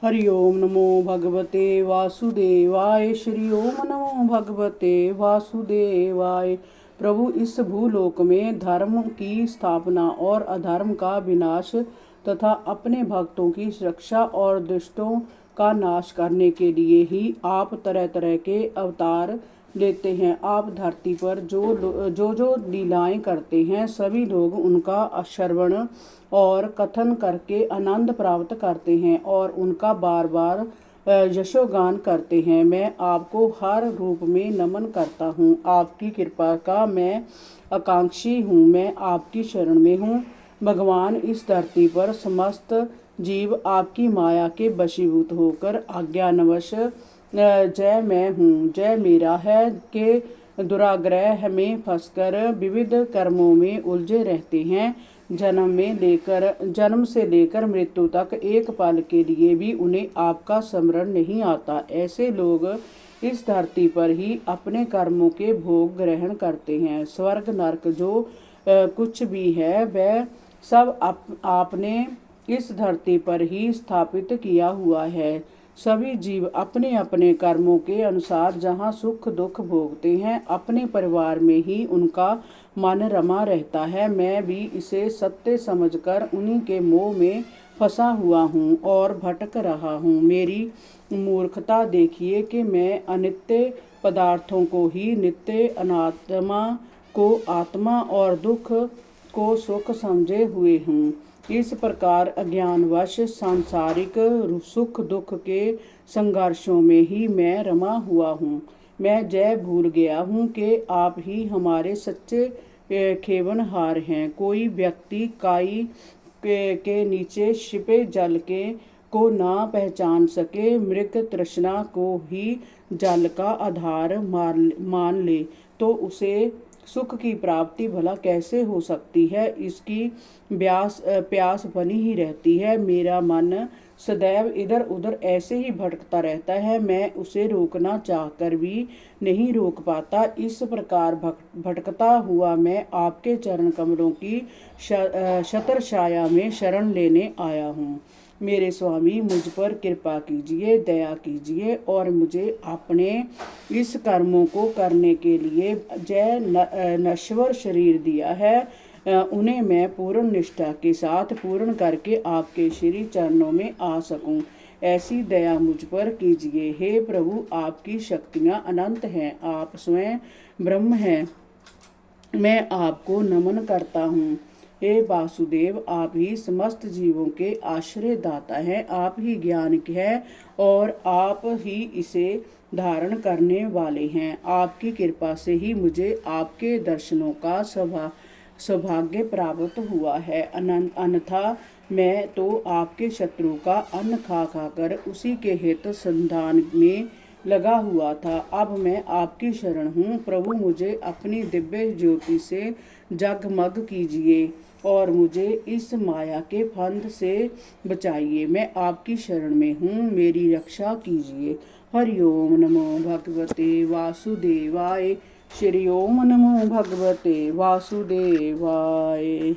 हरि ओम नमो भगवते वासुदेवाय। श्री ओम नमो भगवते वासुदेवाय। प्रभु, इस भूलोक में धर्म की स्थापना और अधर्म का विनाश तथा अपने भक्तों की सुरक्षा और दुष्टों का नाश करने के लिए ही आप तरह तरह के अवतार लेते हैं। आप धरती पर जो लीलाएं करते हैं, सभी लोग उनका श्रवण और कथन करके आनंद प्राप्त करते हैं और उनका बार बार यशोगान करते हैं। मैं आपको हर रूप में नमन करता हूँ। आपकी कृपा का मैं आकांक्षी हूँ। मैं आपकी शरण में हूँ। भगवान, इस धरती पर समस्त जीव आपकी माया के वशीभूत होकर आज्ञानवश जय मैं हूँ, जय मेरा है के दुराग्रह में फंसकर विविध कर्मों में उलझे रहते हैं। जन्म से लेकर मृत्यु तक एक पल के लिए भी उन्हें आपका स्मरण नहीं आता। ऐसे लोग इस धरती पर ही अपने कर्मों के भोग ग्रहण करते हैं। स्वर्ग नरक जो कुछ भी है, वह सब आपने इस धरती पर ही स्थापित किया हुआ है। सभी जीव अपने अपने कर्मों के अनुसार जहाँ सुख दुख भोगते हैं, अपने परिवार में ही उनका मन रमा रहता है। मैं भी इसे सत्य समझकर उन्हीं के मोह में फंसा हुआ हूँ और भटक रहा हूँ। मेरी मूर्खता देखिए कि मैं अनित्य पदार्थों को ही नित्य, अनात्मा को आत्मा और दुख को सुख समझे हुए हूँ। इस प्रकार अज्ञानवश सांसारिक सुख दुख के संघर्षों में ही मैं रमा हुआ हूँ। मैं जय भूल गया हूँ कि आप ही हमारे सच्चे खेवनहार हैं। कोई व्यक्ति काई के नीचे छिपे जल के को ना पहचान सके, मृग तृष्णा को ही जल का आधार मान ले, तो उसे सुख की प्राप्ति भला कैसे हो सकती है। इसकी प्यास बनी ही रहती है। मेरा मन सदैव इधर उधर ऐसे ही भटकता रहता है। मैं उसे रोकना चाहकर भी नहीं रोक पाता। इस प्रकार भटकता हुआ मैं आपके चरण कमलों की छत्र छाया में शरण लेने आया हूँ। मेरे स्वामी, मुझ पर कृपा कीजिए, दया कीजिए और मुझे अपने इस कर्मों को करने के लिए नश्वर शरीर दिया है, उन्हें मैं पूर्ण निष्ठा के साथ पूर्ण करके आपके श्री चरणों में आ सकूं। ऐसी दया मुझ पर कीजिए। हे प्रभु, आपकी शक्तियां अनंत हैं। आप स्वयं ब्रह्म हैं। मैं आपको नमन करता हूँ। हे वासुदेव, आप ही समस्त जीवों के आश्रय दाता हैं। आप ही ज्ञान है और आप ही इसे धारण करने वाले हैं। आपकी कृपा से ही मुझे आपके दर्शनों का सौभाग्य प्राप्त हुआ है। अन्यथा मैं तो आपके शत्रु का अन्न खा खाकर उसी के हित संधान में लगा हुआ था। अब मैं आपकी शरण हूँ। प्रभु, मुझे अपनी दिव्य ज्योति से जगमग कीजिए और मुझे इस माया के फंद से बचाइए। मैं आपकी शरण में हूँ, मेरी रक्षा कीजिए। हरि ओम नमो भगवते वासुदेवाय। श्री ओम नमो भगवते वासुदेवाय।